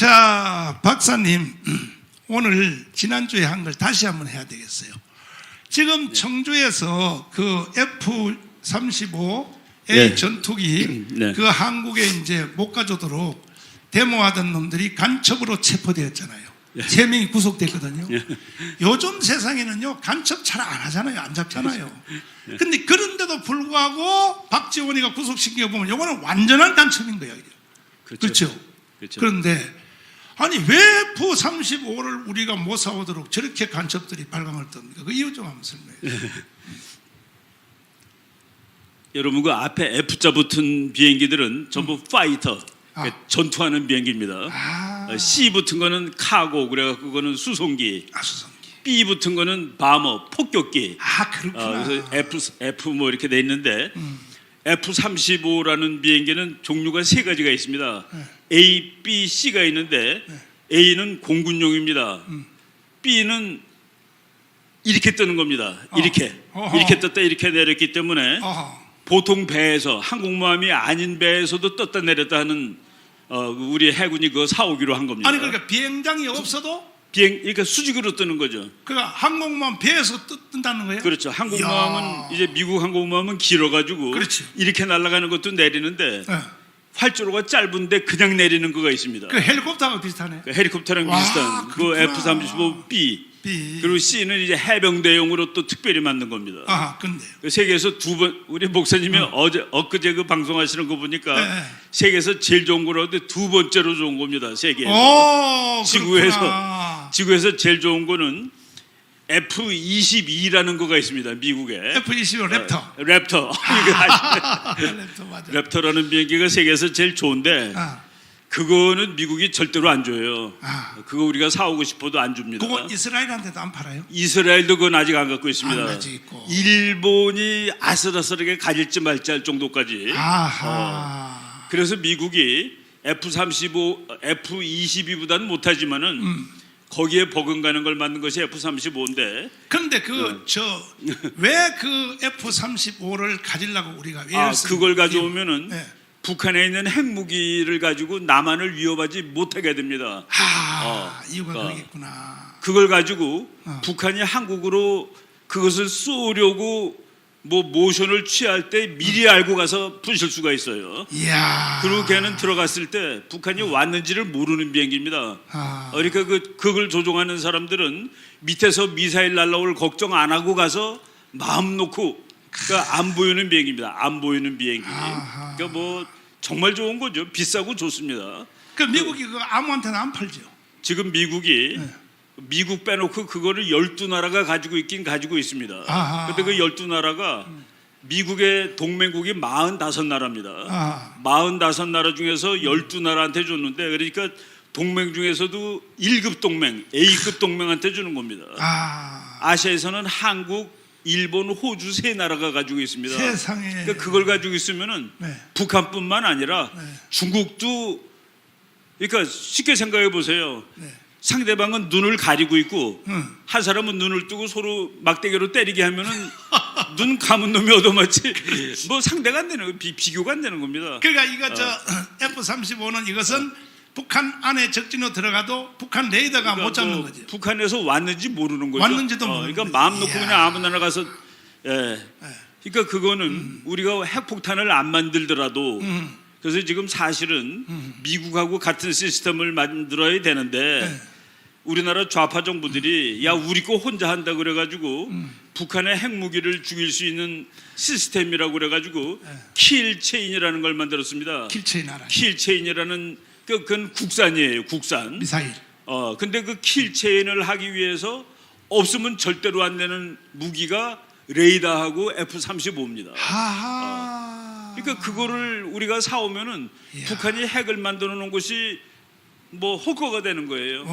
자, 박사님, 오늘 지난주에 한 걸 다시 한번 해야 되겠어요. 지금 청주에서 그 F-35A 전투기 그 한국에 이제 못 가져도록 데모하던 놈들이 간첩으로 체포되었잖아요. 3명이 구속됐거든요. 요즘 세상에는요, 간첩 잘 안 하잖아요. 안 잡잖아요. 근데 그런데도 불구하고 박지원이가 구속시켜 보면 이거는 완전한 간첩인 거예요. 그렇죠? 그런데 아니 왜 F-35를 우리가 못 사오도록 저렇게 간첩들이 발광을 뜹니까? 그 이유 좀 한번 설명해 주세요. 여러분, 그 앞에 F자 붙은 비행기들은 전부 파이터, 전투하는 비행기입니다. C 붙은 거는 카고, 그래갖고 그거는 수송기. 수송기. B 붙은 거는 바머, 폭격기. 그렇구나. 그래서 F 뭐 이렇게 돼 있는데 F-35라는 비행기는 종류가 3가지가 있습니다. A, B, C가 있는데 A는 공군용입니다. B는 이렇게 뜨는 겁니다. 이렇게 떴다 이렇게 내렸기 때문에 보통 배에서, 항공모함이 아닌 배에서도 떴다 내렸다 하는 우리 해군이 그거 사오기로 한 겁니다. 아니 그러니까 비행장이 없어도 그러니까 수직으로 뜨는 거죠. 그러니까 항공모함 배에서 뜬다는 거예요? 그렇죠. 항공모함은 이제 미국 항공모함은 길어가지고 이렇게 날아가는 것도 내리는데 활주로가 짧은데 그냥 내리는 거가 있습니다. 그 헬리콥터하고 비슷하네. 그 헬리콥터랑 비슷한 그 F-35B. 그리고 C는 이제 해병대용으로 또 특별히 만든 겁니다. 근데 세계에서 우리 목사님이 엊그제 그 방송하시는 거 보니까 세계에서 제일 좋은 거라고 하는데 2번째로 좋은 겁니다. 세계에서. 지구에서 제일 좋은 거는 F-22라는 거가 있습니다. 미국에. F-22 랩터. 랩터. 랩터 맞아. 랩터라는 비행기가 세계에서 제일 좋은데 그거는 미국이 절대로 안 줘요. 그거 우리가 사오고 싶어도 안 줍니다. 그거 이스라엘한테도 안 팔아요? 이스라엘도 그건 아직 안 갖고 있습니다. 안 가지고 있고. 일본이 아슬아슬하게 가질지 말지 할 정도까지. 그래서 미국이 F-22보다는 못하지만은 거기에 버금가는 걸 만든 것이 F-35인데. 그런데 왜 그 F-35를 가지려고 우리가 그걸 가져오면은 북한에 있는 핵무기를 가지고 남한을 위협하지 못하게 됩니다. 이유가 그러겠구나. 그걸 가지고 북한이 한국으로 그것을 쏘려고 모션을 취할 때 미리 알고 가서 부실 수가 있어요. 그리고 걔는 들어갔을 때 북한이 왔는지를 모르는 비행기입니다. 그러니까 그걸 조종하는 사람들은 밑에서 미사일 날라올 걱정 안 하고 가서 마음 놓고, 그러니까 안 보이는 비행기입니다. 안 보이는 비행기. 그러니까 정말 좋은 거죠. 비싸고 좋습니다. 그 미국이 그거 아무한테나 안 팔죠. 지금 미국이 미국 빼놓고 그거를 12나라가 가지고 있긴 가지고 있습니다. 그런데 그 12나라가 미국의 동맹국이 45나라입니다. 45나라 중에서 12나라한테 줬는데, 그러니까 동맹 중에서도 1급 동맹, A급 동맹한테 주는 겁니다. 아시아에서는 한국, 일본, 호주 3나라가 가지고 있습니다. 세상에. 그러니까 그걸 가지고 있으면은 북한뿐만 아니라 중국도, 그러니까 쉽게 생각해 보세요. 상대방은 눈을 가리고 있고 한 사람은 눈을 뜨고 서로 막대기로 때리게 하면은 눈 감은 놈이 얻어맞지 상대가 안 되는, 비교가 안 되는 겁니다. 그러니까 이거 F-35는 이것은 북한 안에 적진으로 들어가도 북한 레이더가 못 잡는 거죠. 북한에서 왔는지 모르는 거죠. 왔는지도 모르는 그러니까 마음 놓고 그냥 아무나 가서. 그러니까 그거는 우리가 핵폭탄을 안 만들더라도 그래서 지금 사실은 미국하고 같은 시스템을 만들어야 되는데 우리나라 좌파 정부들이 우리 거 혼자 한다 그래가지고 북한의 핵무기를 죽일 수 있는 시스템이라고 그래가지고 킬체인이라는 걸 만들었습니다. 킬체인이라는 그건 국산이에요. 국산 미사일. 근데 그 킬체인을 하기 위해서 없으면 절대로 안 되는 무기가 레이더하고 F-35입니다. 그러니까 그거를 우리가 사오면은 북한이 핵을 만들어 놓은 것이 허가가 되는 거예요.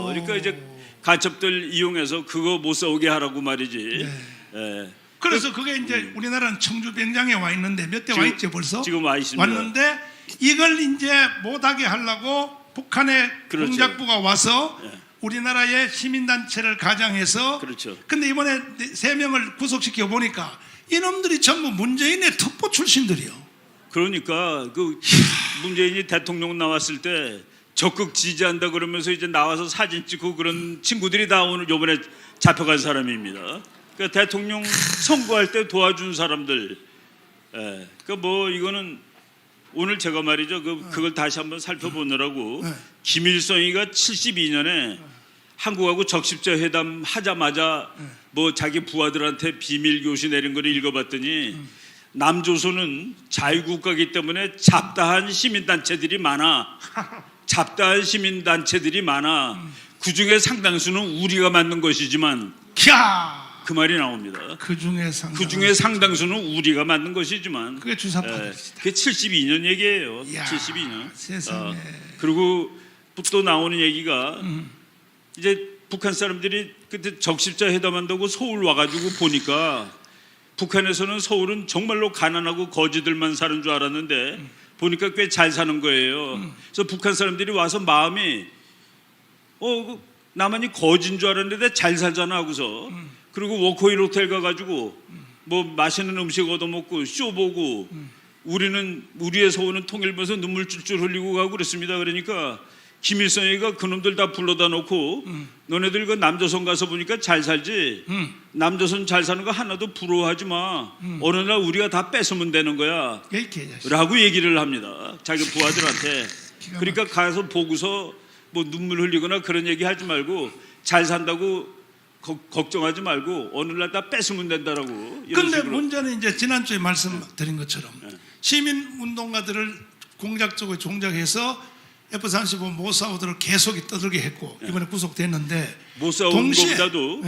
그러니까 이제 간첩들 이용해서 그거 못 사오게 하라고 말이지. 그래서 그게 이제 우리나라는 청주 비행장에 와 있는데 몇 대 와 있죠 벌써? 지금 와 있습니다. 왔는데 이걸 이제 못하게 하려고 북한의 공작부가 와서 우리나라의 시민단체를 가장해서. 근데 이번에 3명을 구속시켜 보니까 이놈들이 전부 문재인의 특보 출신들이요. 그러니까 그 문재인이 대통령 나왔을 때 적극 지지한다 그러면서 이제 나와서 사진 찍고 그런 친구들이 다 오늘 요번에 잡혀간 사람입니다. 그러니까 대통령 선거할 때 도와준 사람들. 그러니까 뭐 이거는 오늘 제가 말이죠. 그걸 다시 한번 살펴보느라고 김일성이가 72년에 한국하고 적십자 회담 하자마자 뭐 자기 부하들한테 비밀 교시 내린 걸 읽어봤더니 남조선은 자유국가이기 때문에 잡다한 시민단체들이 많아. 잡다한 시민단체들이 많아. 그 중에 상당수는 우리가 만든 것이지만 그 말이 나옵니다. 그 중에 상당수는 우리가 만든 것이지만 그게 주사파들이다. 그게 72년 얘기예요. 이야, 72년. 세상에. 그리고 또 나오는 얘기가 이제 북한 사람들이 그때 적십자 회담한다고 서울 와가지고 보니까 북한에서는 서울은 정말로 가난하고 거지들만 사는 줄 알았는데 보니까 꽤 잘 사는 거예요. 그래서 북한 사람들이 와서 마음이 나만이 거진 줄 알았는데 잘 살잖아 하고서 그리고 워커힐 호텔 가가지고 뭐 맛있는 음식 얻어먹고 쇼 보고 우리의 서울은 통일부에서 눈물 줄줄 흘리고 가고 그랬습니다. 그러니까 김일성이가 그놈들 다 불러다 놓고 너네들 그 남조선 가서 보니까 잘 살지 남조선 잘 사는 거 하나도 부러워하지 마. 어느 날 우리가 다 뺏으면 되는 거야 라고 얘기를 합니다. 자기 부하들한테. 그러니까 가서 보고서 뭐 눈물 흘리거나 그런 얘기 하지 말고 잘 산다고 걱정하지 말고 어느 날 다 뺏으면 된다라고. 그런데 문제는 이제 지난주에 말씀드린 것처럼 시민운동가들을 공작적으로 종작해서 F-35 못 싸우도록 계속 떠들게 했고 이번에 구속됐는데 못 싸우는 것보다도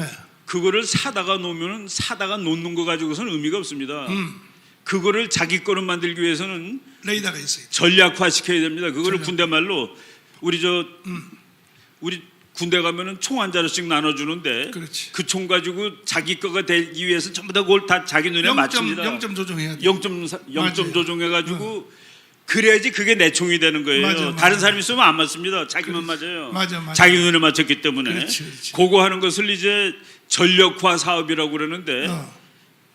그거를 사다가 놓는 거 가지고서는 의미가 없습니다. 그거를 자기 거로 만들기 위해서는 레이더가 있어요. 전략화시켜야 됩니다. 그거를 군대 말로 우리 군대 가면은 총 한 자루씩 나눠주는데 그 총 가지고 자기 거가 되기 위해서 전부 다 그걸 다 자기 눈에 맞춥니다. 0점 조정해야 돼. 0점 조정해가지고 그래야지 그게 내 총이 되는 거예요. 맞아. 다른 사람이 쓰면 안 맞습니다. 자기만 맞아요. 맞아. 자기 눈에 맞췄기 때문에. 그렇지. 그거 하는 것을 이제 전력화 사업이라고 그러는데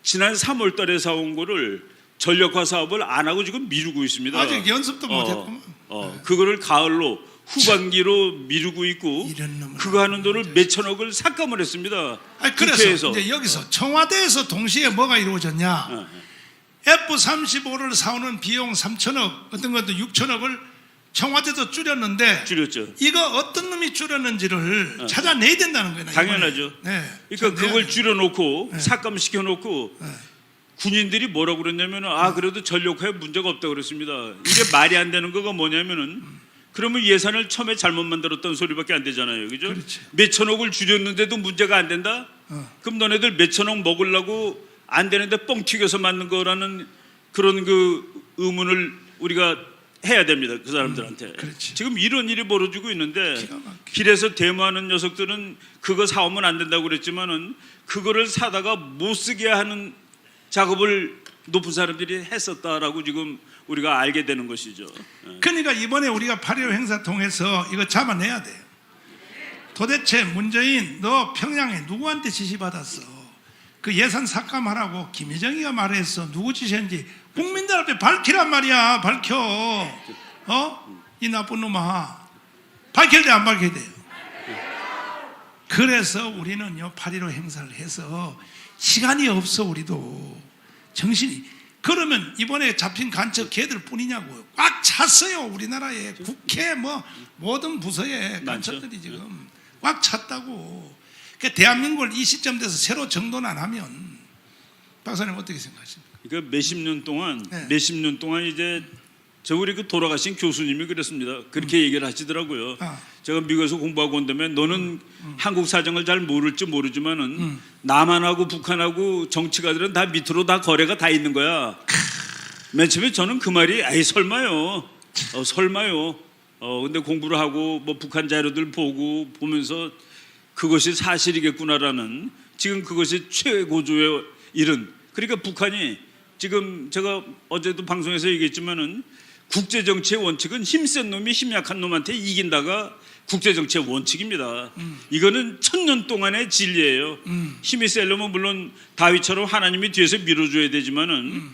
지난 3월 달에 사온 거를 전력화 사업을 안 하고 지금 미루고 있습니다. 아직 연습도 못했구만. 그거를 가을로 후반기로 미루고 있고 그거 하는 돈을 몇천억을 삭감을 했습니다. 그래서 이제 여기서 청와대에서 동시에 뭐가 이루어졌냐? F-35를 사오는 비용 3천억, 어떤 것도 6천억을 청와대도 줄였는데 줄였죠. 이거 어떤 놈이 줄였는지를 찾아내야 된다는 거예요. 당연하죠. 그러니까 그걸 줄여놓고 삭감시켜놓고 군인들이 뭐라고 그랬냐면 그래도 전력화에 문제가 없다고 그랬습니다. 이게 말이 안 되는 거가 뭐냐면은 그러면 예산을 처음에 잘못 만들었던 소리밖에 안 되잖아요. 그죠? 몇천억을 줄였는데도 문제가 안 된다? 그럼 너네들 몇천억 먹으려고 안 되는데 뻥 튀겨서 만든 거라는 그런 그 의문을 우리가 해야 됩니다. 그 사람들한테. 지금 이런 일이 벌어지고 있는데 길에서 데모하는 녀석들은 그거 사오면 안 된다고 그랬지만은 그거를 사다가 못 쓰게 하는 작업을 높은 사람들이 했었다라고 지금 우리가 알게 되는 것이죠. 그러니까 이번에 우리가 8.15 행사 통해서 이거 잡아내야 돼요. 도대체 문재인 너 평양에 누구한테 지시받았어? 그 예산 삭감하라고 김여정이가 말했어. 누구 지시했는지 국민들 앞에 밝히란 말이야. 밝혀. 이 나쁜 놈아. 밝혀야 돼, 안 밝혀야 돼요? 그래서 우리는요 8.15 행사를 해서 시간이 없어. 우리도 정신이. 그러면 이번에 잡힌 간첩 걔들 뿐이냐고요. 꽉 찼어요. 우리나라에 국회 뭐 모든 부서에 간첩들이 지금 꽉 찼다고. 그러니까 대한민국을 이 시점 돼서 새로 정돈 안 하면 박사님 어떻게 생각하십니까? 그러니까 몇십 년 동안 이제 우리 그 돌아가신 교수님이 그랬습니다. 그렇게 얘기를 하시더라고요. 제가 미국에서 공부하고 온다면 너는 한국 사정을 잘 모를지 모르지만은 남한하고 북한하고 정치가들은 다 밑으로 다 거래가 다 있는 거야. 맨 처음에 저는 그 말이 설마요. 설마요. 근데 공부를 하고 뭐 북한 자료들 보면서 그것이 사실이겠구나라는 지금 그것이 최고조에 이른. 그러니까 북한이 지금 제가 어제도 방송에서 얘기했지만은 국제정치의 원칙은 힘센 놈이 힘약한 놈한테 이긴다가 국제정치의 원칙입니다. 이거는 1000년 동안의 진리예요. 힘이 세려면 물론 다윗처럼 하나님이 뒤에서 밀어줘야 되지만은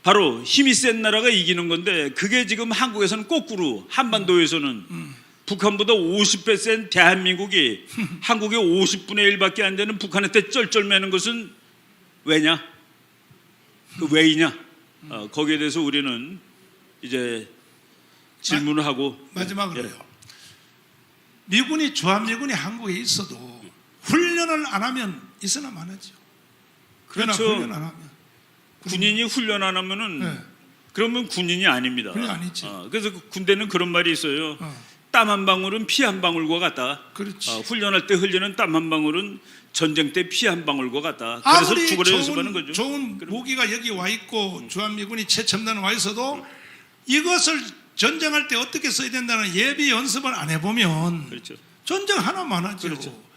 바로 힘이 센 나라가 이기는 건데 그게 지금 한국에서는 거꾸로 한반도에서는 북한보다 50배 센 대한민국이 한국의 50분의 1밖에 안 되는 북한한테 쩔쩔매는 것은 왜냐? 그 왜이냐? 거기에 대해서 우리는 이제 질문을 하고 마지막으로요. 미군이 주한미군이 한국에 있어도 훈련을 안 하면 있으나 마나죠. 그렇죠. 훈련 안 하면 군인이 훈련 안 하면은 네. 그러면 군인이 아닙니다. 훈련 아니지. 그래서 군대는 그런 말이 있어요. 땀 한 방울은 피 한 방울과 같다. 그렇지. 훈련할 때 흘리는 땀 한 방울은 전쟁 때 피 한 방울과 같다. 그래서 아무리 죽어라 연습하는 거죠. 좋은 무기가 여기 와 있고 주한미군이 최첨단에 와 있어도 이것을 전쟁할 때 어떻게 써야 된다는 예비 연습을 안 해보면 그렇죠. 전쟁 하나만 하죠.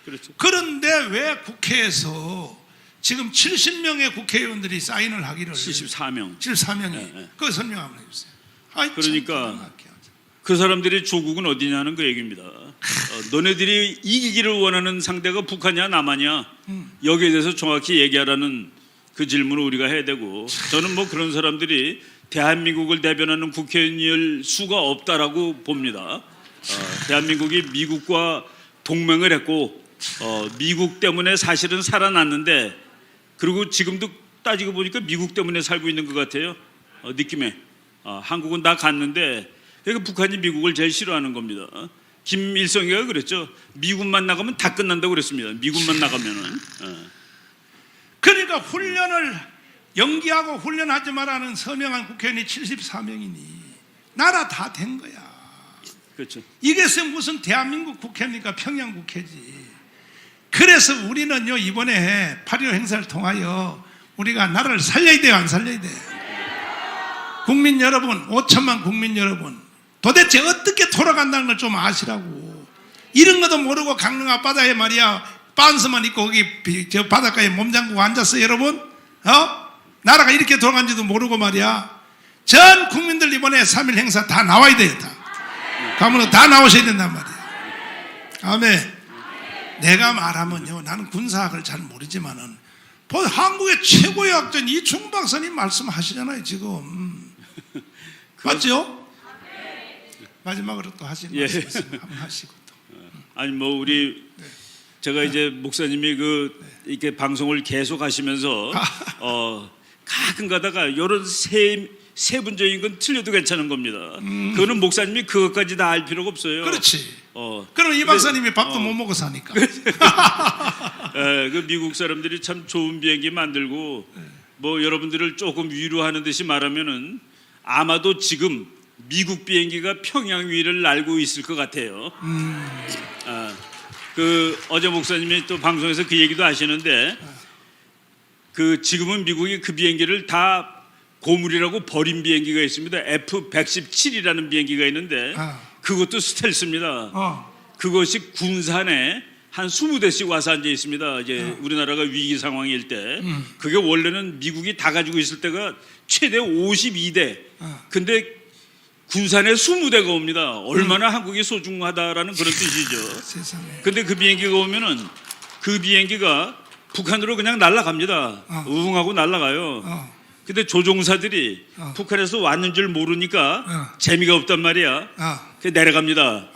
그렇죠. 그런데 왜 국회에서 지금 70명의 국회의원들이 사인을 하기를 74명. 74명이 네. 그거 설명 한번 해주세요. 아이, 그러니까 그 사람들의 조국은 어디냐는 그 얘기입니다. 너네들이 이기기를 원하는 상대가 북한이야 남한이야 여기에 대해서 정확히 얘기하라는 그 질문을 우리가 해야 되고 저는 뭐 그런 사람들이 대한민국을 대변하는 국회의원일 수가 없다라고 봅니다. 대한민국이 미국과 동맹을 했고 미국 때문에 사실은 살아났는데 그리고 지금도 따지고 보니까 미국 때문에 살고 있는 것 같아요. 느낌에 한국은 다 갔는데 그러니까 북한이 미국을 제일 싫어하는 겁니다. 김일성이가 그랬죠. 미국만 나가면 다 끝난다고 그랬습니다. 미국만 나가면은. 그러니까 훈련을 연기하고 훈련하지 말라는 서명한 국회의원이 74명이니 나라 다 된 거야. 그렇죠. 이게 무슨 대한민국 국회입니까? 평양 국회지. 그래서 우리는요 이번에 8.15 행사를 통하여 우리가 나라를 살려야 돼요, 안 살려야 돼요? 국민 여러분, 5천만 국민 여러분, 도대체 어떻게 돌아간다는 걸 좀 아시라고. 이런 것도 모르고 강릉 앞바다에 말이야 빤스만 입고 거기 저 바닷가에 몸 잠그고 앉았어 여러분? 나라가 이렇게 돌아간지도 모르고 말이야. 전 국민들 이번에 3.1 행사 다 나와야 돼요. 다 가면 다 나오셔야 된단 말이야. 아멘. 내가 말하면요 나는 군사학을 잘 모르지만은 한국의 최고의 학전 이충 박사님 말씀하시잖아요 지금. 맞죠? 마지막으로 또 하시는 말씀 있으면 한번 하시고 또. 아니 뭐 우리 제가 이제 목사님이 이렇게 방송을 계속 하시면서 가끔 가다가 이런 세분적인 건 틀려도 괜찮은 겁니다. 그거는 목사님이 그것까지 다 알 필요가 없어요. 그렇지. 그럼 이 박사님이 밥도 못 먹어 사니까. 그 미국 사람들이 참 좋은 비행기 만들고 뭐 여러분들을 조금 위로하는 듯이 말하면은 아마도 지금 미국 비행기가 평양 위를 날고 있을 것 같아요. 그 어제 목사님이 또 방송에서 그 얘기도 하시는데 그 지금은 미국이 그 비행기를 다 고물이라고 버린 비행기가 있습니다. F-117이라는 비행기가 있는데 그것도 스텔스입니다. 그것이 군산에 한 20대씩 와서 앉아 있습니다. 이제 우리나라가 위기 상황일 때 그게 원래는 미국이 다 가지고 있을 때가 최대 52대. 근데 군산에 20대가 옵니다. 얼마나 한국이 소중하다라는 그런 뜻이죠. 근데 그 비행기가 오면은 그 비행기가 북한으로 그냥 날아갑니다. 우웅하고 날아가요. 근데 조종사들이 북한에서 왔는 줄 모르니까 재미가 없단 말이야. 내려갑니다.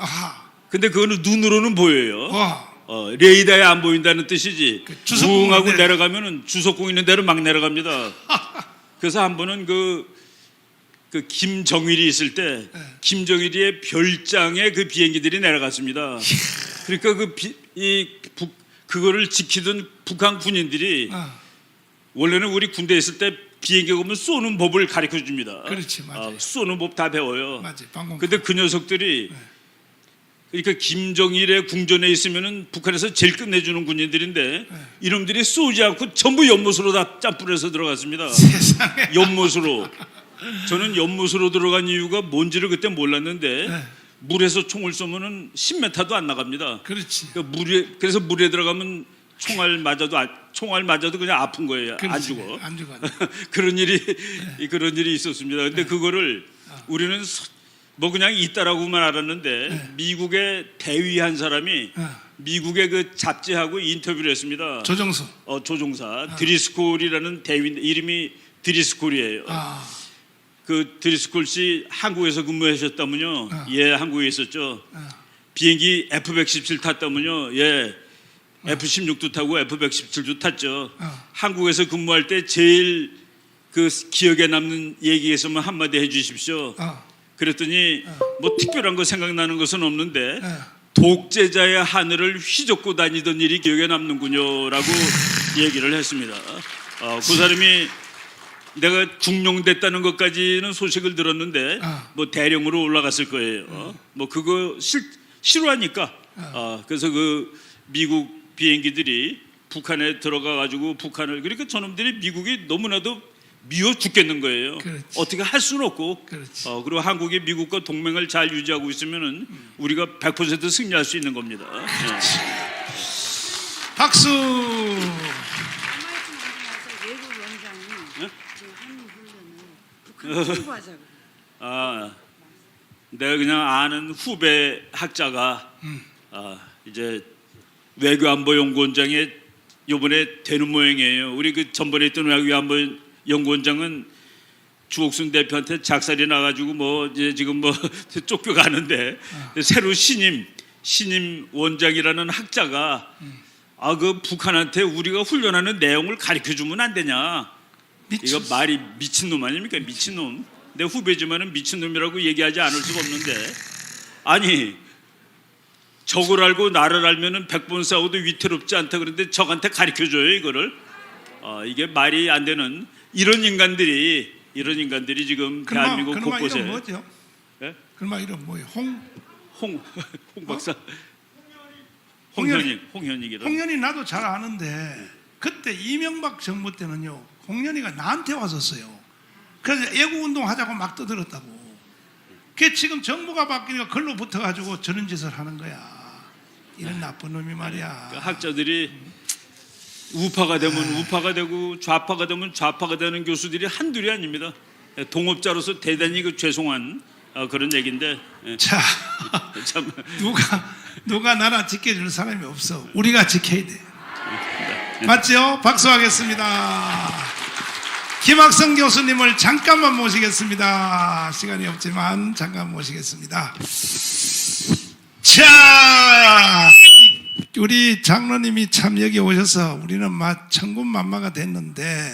근데 그거는 눈으로는 보여요. 레이더에 안 보인다는 뜻이지. 우웅하고 내려가면은 주석공 있는 대로 막 내려갑니다. 그래서 한 번은 그 김정일이 있을 때 김정일의 별장에 그 비행기들이 내려갔습니다. 그러니까 그거를 지키던 북한 군인들이 원래는 우리 군대에 있을 때 비행기 오면 쏘는 법을 가르쳐 줍니다. 그렇지, 맞아요. 쏘는 법 다 배워요. 맞아요. 근데 그 녀석들이 그러니까 김정일의 궁전에 있으면은 북한에서 제일 끝내주는 군인들인데 이놈들이 쏘지 않고 전부 연못으로 다 짬뿌려서 들어갔습니다. 세상에. 연못으로. 저는 연못으로 들어간 이유가 뭔지를 그때 몰랐는데 물에서 총을 쏘면은 10m도 안 나갑니다. 그렇지. 그래서 물에 들어가면 총알 맞아도 그냥 아픈 거예요. 그렇지. 안 죽어. 안 죽어. 그런 일이 있었습니다. 근데 그거를 우리는 뭐 그냥 있다라고만 알았는데 미국의 대위 한 사람이 미국의 그 잡지하고 인터뷰를 했습니다. 조종수. 조종사 드리스콜이라는 대위 이름이 드리스콜이에요. 그 드리스콜 씨 한국에서 근무하셨다면요. 예, 한국에 있었죠. 비행기 F-117 탔다면요. 예. F-16도 타고 F-117도 탔죠. 한국에서 근무할 때 제일 그 기억에 남는 얘기 있으면 한마디 해주십시오. 그랬더니 뭐 특별한 거 생각나는 것은 없는데 독재자의 하늘을 휘젓고 다니던 일이 기억에 남는군요라고 얘기를 했습니다. 그 사람이 내가 중용됐다는 것까지는 소식을 들었는데 뭐 대령으로 올라갔을 거예요. 뭐 그거 싫어하니까. 그래서 그 미국 비행기들이 북한에 들어가 가지고 북한을 그러니까 저놈들이 미국이 너무나도 미워 죽겠는 거예요. 그렇지. 어떻게 할 수는 없고. 그렇지. 그리고 한국이 미국과 동맹을 잘 유지하고 있으면은 우리가 100% 승리할 수 있는 겁니다. 그렇지. 박수. 외국 원장이 지금 하는 훈련을 북한 공부하자고. 내가 그냥 아는 후배 학자가 이제 외교안보연구원장에 이번에 되는 모양이에요. 우리 그 전번에 있던 외교안보연구원장은 주옥순 대표한테 작살이 나가지고 뭐 이제 지금 뭐 쫓겨가는데 새로 신임 원장이라는 학자가 그 북한한테 우리가 훈련하는 내용을 가르쳐 주면 안 되냐? 이거 말이 미친놈 아닙니까? 미친놈. 내 후배지만은 미친놈이라고 얘기하지 않을 수가 없는데 아니 적을 알고 나를 알면은 100번 싸워도 위태롭지 않다 그런데 적한테 가르쳐줘요 이거를. 이게 말이 안 되는 이런 인간들이 지금 대한민국 곳곳에. 이름 뭐죠? 예? 그놈 이름 뭐예요? 홍 박사. 홍현익이라. 홍현이 나도 잘 아는데 그때 이명박 정부 때는요 홍현이가 나한테 왔었어요. 그래서 애국운동 하자고 막 떠들었다고. 그게 지금 정부가 바뀌니까 걸로 붙어가지고 저런 짓을 하는 거야. 이런 나쁜 놈이 말이야. 그 학자들이 우파가 되면 우파가 되고 좌파가 되면 좌파가 되는 교수들이 한둘이 아닙니다. 동업자로서 대단히 그 죄송한 그런 얘기인데. 자, 참. 누가 나라 지켜줄 사람이 없어. 우리가 지켜야 돼. 맞죠? 박수하겠습니다. 김학성 교수님을 잠깐만 모시겠습니다. 시간이 없지만 잠깐 모시겠습니다. 자, 우리 장로님이 참 여기 오셔서 우리는 천군만마가 됐는데